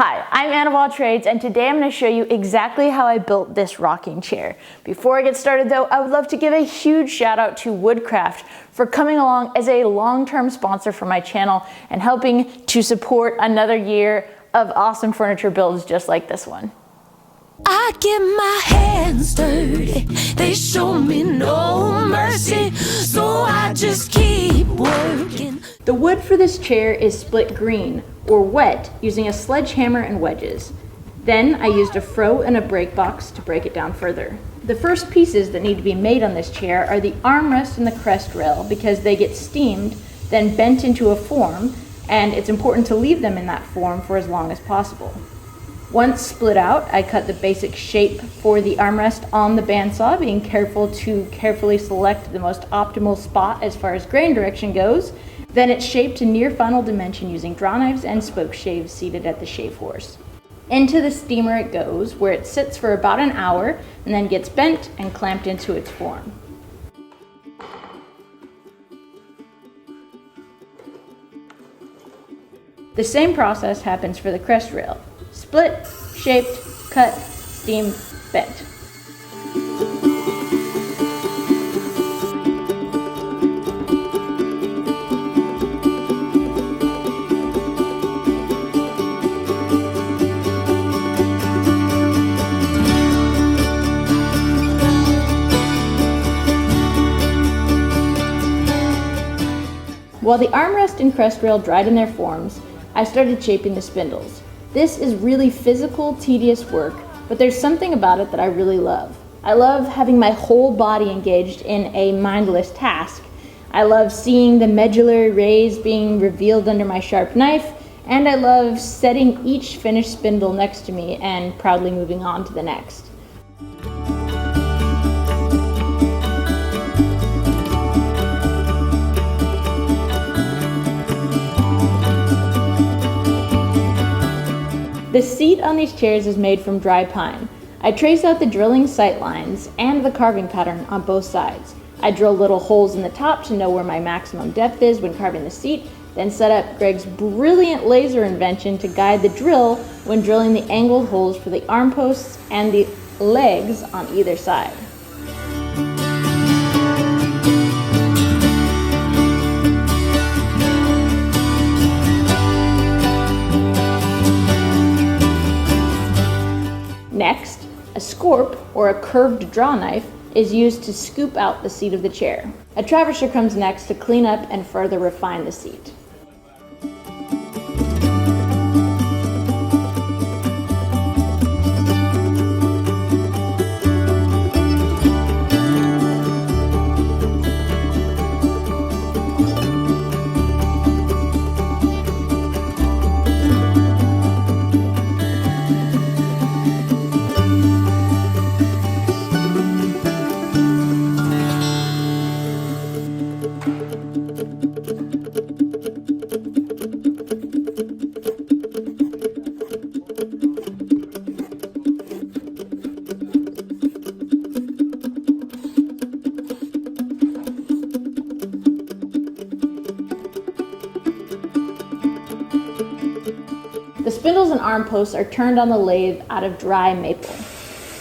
Hi, I'm Anna of All Trades, and today I'm going to show you exactly how I built this rocking chair. Before I get started though, I would love to give a huge shout out to Woodcraft for coming along as a long-term sponsor for my channel and helping to support another year of awesome furniture builds just like this one. I get my hands dirty, they show me no mercy, so I just keep working. The wood for this chair is split green, or wet, using a sledgehammer and wedges. Then I used a froe and a break box to break it down further. The first pieces that need to be made on this chair are the armrest and the crest rail because they get steamed, then bent into a form, and it's important to leave them in that form for as long as possible. Once split out, I cut the basic shape for the armrest on the bandsaw, being careful to carefully select the most optimal spot as far as grain direction goes. Then it's shaped to near final dimension using draw knives and spoke shaves seated at the shave horse. Into the steamer it goes, where it sits for about an hour and then gets bent and clamped into its form. The same process happens for the crest rail. Split, shaped, cut, steamed, bent. While the armrest and crest rail dried in their forms, I started shaping the spindles. This is really physical, tedious work, but there's something about it that I really love. I love having my whole body engaged in a mindless task. I love seeing the medullary rays being revealed under my sharp knife, and I love setting each finished spindle next to me and proudly moving on to the next. The seat on these chairs is made from dry pine. I trace out the drilling sight lines and the carving pattern on both sides. I drill little holes in the top to know where my maximum depth is when carving the seat, then set up Greg's brilliant laser invention to guide the drill when drilling the angled holes for the arm posts and the legs on either side. Next, a scorp, or a curved draw knife, is used to scoop out the seat of the chair. A traverser comes next to clean up and further refine the seat. The spindles and arm posts are turned on the lathe out of dry maple.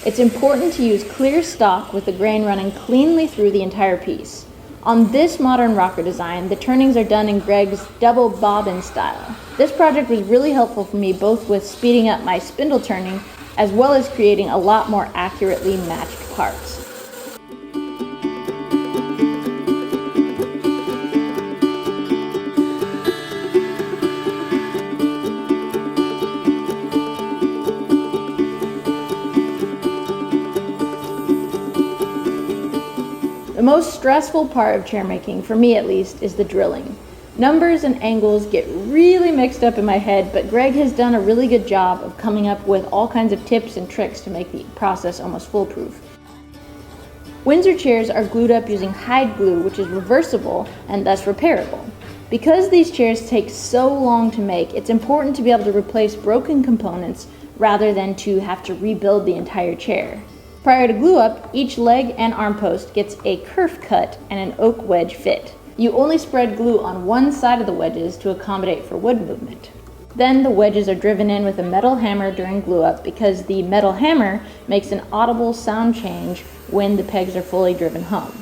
It's important to use clear stock with the grain running cleanly through the entire piece. On this modern rocker design, the turnings are done in Greg's double bobbin style. This project was really helpful for me both with speeding up my spindle turning as well as creating a lot more accurately matched parts. The most stressful part of chair making, for me at least, is the drilling. Numbers and angles get really mixed up in my head, but Greg has done a really good job of coming up with all kinds of tips and tricks to make the process almost foolproof. Windsor chairs are glued up using hide glue, which is reversible and thus repairable. Because these chairs take so long to make, it's important to be able to replace broken components rather than to have to rebuild the entire chair. Prior to glue up, each leg and arm post gets a kerf cut and an oak wedge fit. You only spread glue on one side of the wedges to accommodate for wood movement. Then the wedges are driven in with a metal hammer during glue up because the metal hammer makes an audible sound change when the pegs are fully driven home.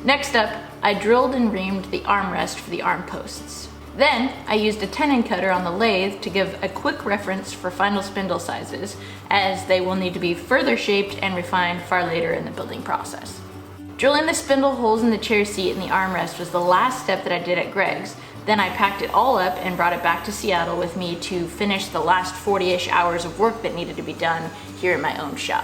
Next up, I drilled and reamed the armrest for the arm posts. Then, I used a tenon cutter on the lathe to give a quick reference for final spindle sizes, as they will need to be further shaped and refined far later in the building process. Drilling the spindle holes in the chair seat and the armrest was the last step that I did at Greg's. Then I packed it all up and brought it back to Seattle with me to finish the last 40-ish hours of work that needed to be done here in my own shop.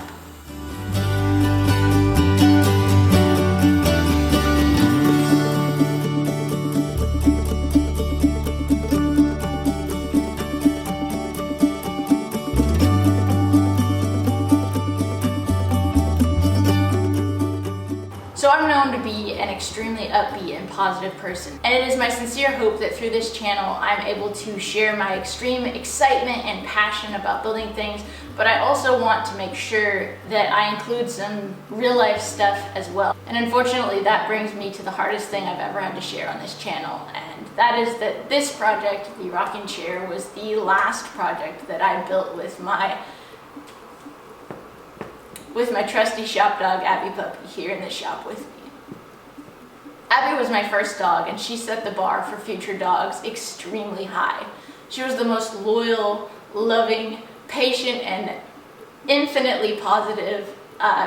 So I'm known to be an extremely upbeat and positive person, and it is my sincere hope that through this channel I'm able to share my extreme excitement and passion about building things, but I also want to make sure that I include some real life stuff as well. And unfortunately that brings me to the hardest thing I've ever had to share on this channel, and that is that this project, the rocking chair, was the last project that I built with my trusty shop dog, Abby Puppy, here in the shop with me. Abby was my first dog, and she set the bar for future dogs extremely high. She was the most loyal, loving, patient, and infinitely positive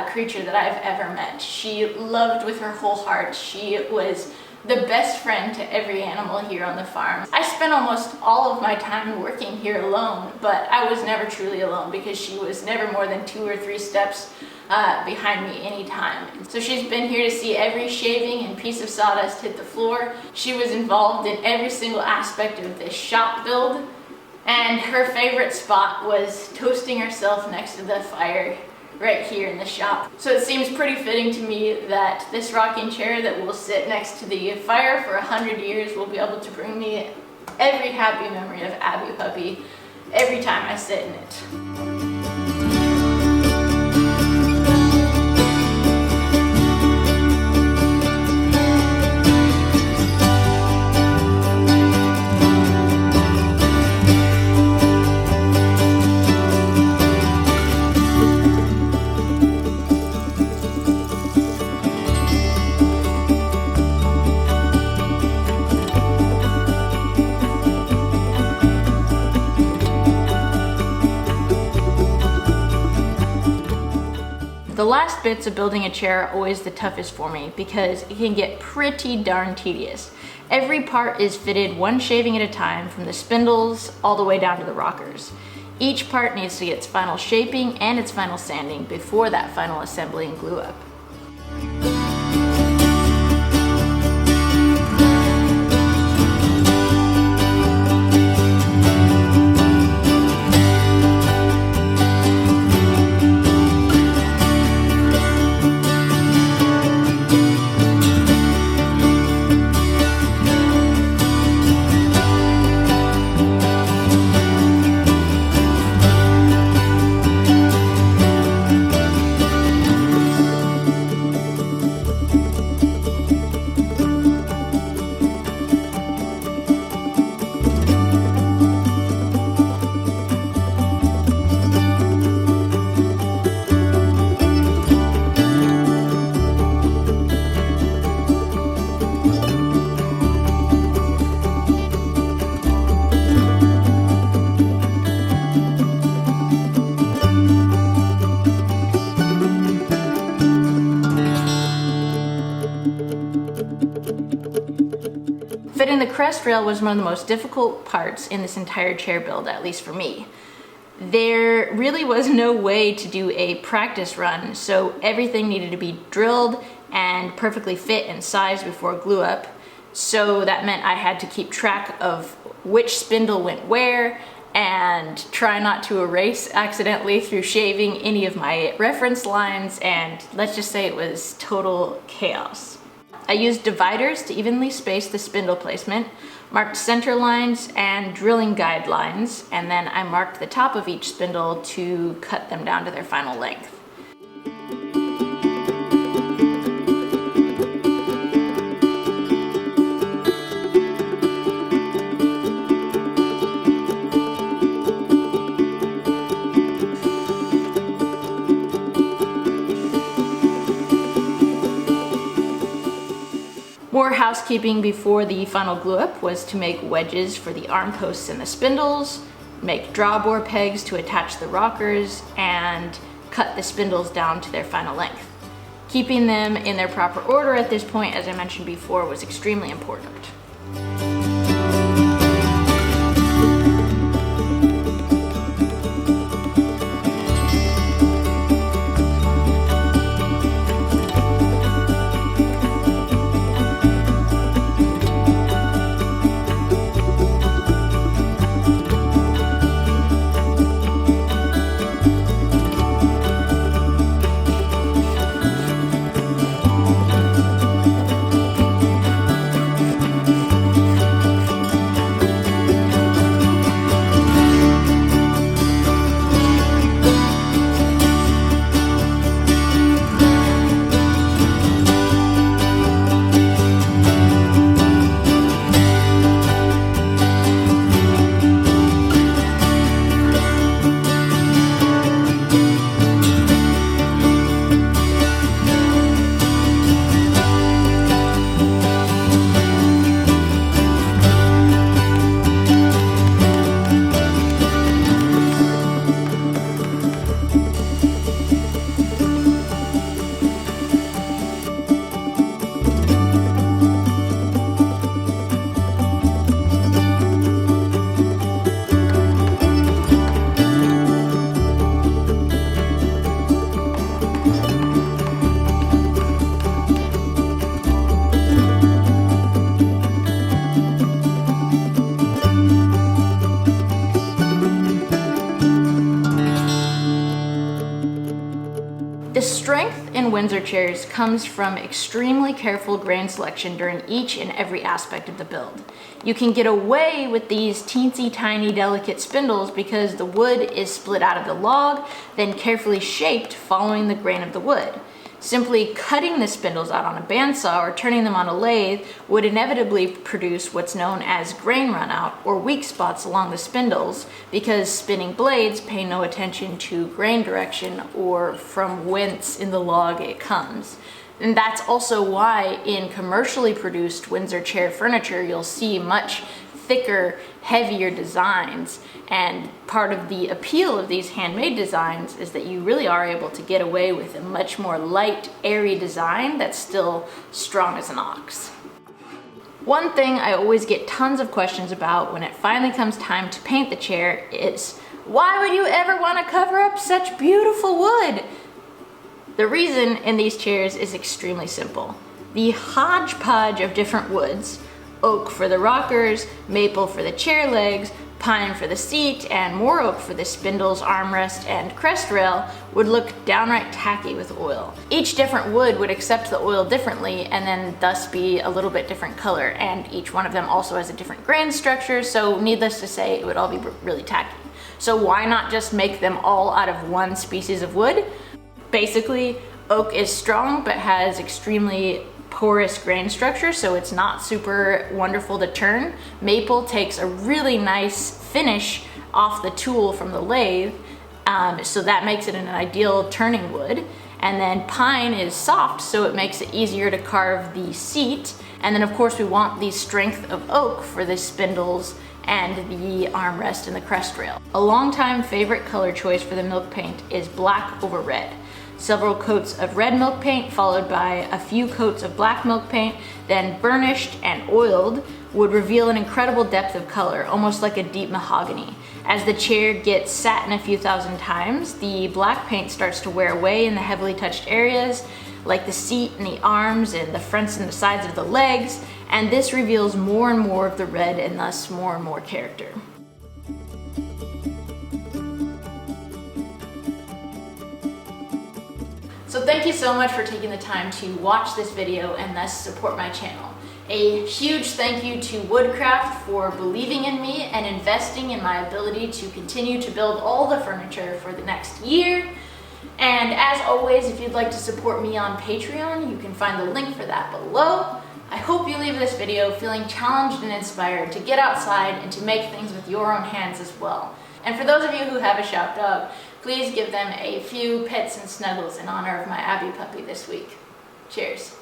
creature that I've ever met. She loved with her whole heart. She was the best friend to every animal here on the farm. I spent almost all of my time working here alone, but I was never truly alone because she was never more than 2 or 3 steps behind me anytime. So she's been here to see every shaving and piece of sawdust hit the floor. She was involved in every single aspect of this shop build, and her favorite spot was toasting herself next to the fire right here in the shop. So it seems pretty fitting to me that this rocking chair that will sit next to the fire for 100 years will be able to bring me every happy memory of Abby Puppy every time I sit in it. The last bits of building a chair are always the toughest for me because it can get pretty darn tedious. Every part is fitted one shaving at a time, from the spindles all the way down to the rockers. Each part needs to get its final shaping and its final sanding before that final assembly and glue up. Fitting the crest rail was one of the most difficult parts in this entire chair build, at least for me. There really was no way to do a practice run, so everything needed to be drilled and perfectly fit and sized before glue up. So that meant I had to keep track of which spindle went where and try not to erase accidentally through shaving any of my reference lines, and let's just say it was total chaos. I used dividers to evenly space the spindle placement, marked center lines and drilling guidelines, and then I marked the top of each spindle to cut them down to their final length. More housekeeping before the final glue up was to make wedges for the arm posts and the spindles, make drawbar pegs to attach the rockers, and cut the spindles down to their final length. Keeping them in their proper order at this point, as I mentioned before, was extremely important. The strength in Windsor chairs comes from extremely careful grain selection during each and every aspect of the build. You can get away with these teensy tiny delicate spindles because the wood is split out of the log, then carefully shaped following the grain of the wood. Simply cutting the spindles out on a bandsaw or turning them on a lathe would inevitably produce what's known as grain runout or weak spots along the spindles because spinning blades pay no attention to grain direction or from whence in the log it comes. And that's also why in commercially produced Windsor chair furniture you'll see much thicker, heavier designs. And part of the appeal of these handmade designs is that you really are able to get away with a much more light, airy design that's still strong as an ox. One thing I always get tons of questions about when it finally comes time to paint the chair is, why would you ever want to cover up such beautiful wood? The reason in these chairs is extremely simple. The hodgepodge of different woods, oak for the rockers, maple for the chair legs, pine for the seat, and more oak for the spindles, armrest, and crest rail, would look downright tacky with oil. Each different wood would accept the oil differently and then thus be a little bit different color, and each one of them also has a different grain structure, so needless to say, it would all be really tacky. So why not just make them all out of one species of wood? Basically, oak is strong but has extremely porous grain structure, so it's not super wonderful to turn. Maple takes a really nice finish off the tool from the lathe, so that makes it an ideal turning wood. And then pine is soft, so it makes it easier to carve the seat. And then of course we want the strength of oak for the spindles and the armrest and the crest rail. A longtime favorite color choice for the milk paint is black over red. Several coats of red milk paint followed by a few coats of black milk paint, then burnished and oiled, would reveal an incredible depth of color, almost like a deep mahogany. As the chair gets sat in a few thousand times, the black paint starts to wear away in the heavily touched areas, like the seat and the arms and the fronts and the sides of the legs, and this reveals more and more of the red and thus more and more character. So thank you so much for taking the time to watch this video and thus support my channel. A huge thank you to Woodcraft for believing in me and investing in my ability to continue to build all the furniture for the next year. And as always, if you'd like to support me on Patreon, you can find the link for that below. I hope you leave this video feeling challenged and inspired to get outside and to make things with your own hands as well. And for those of you who have a shop dog, please give them a few pets and snuggles in honor of my Abby puppy this week. Cheers.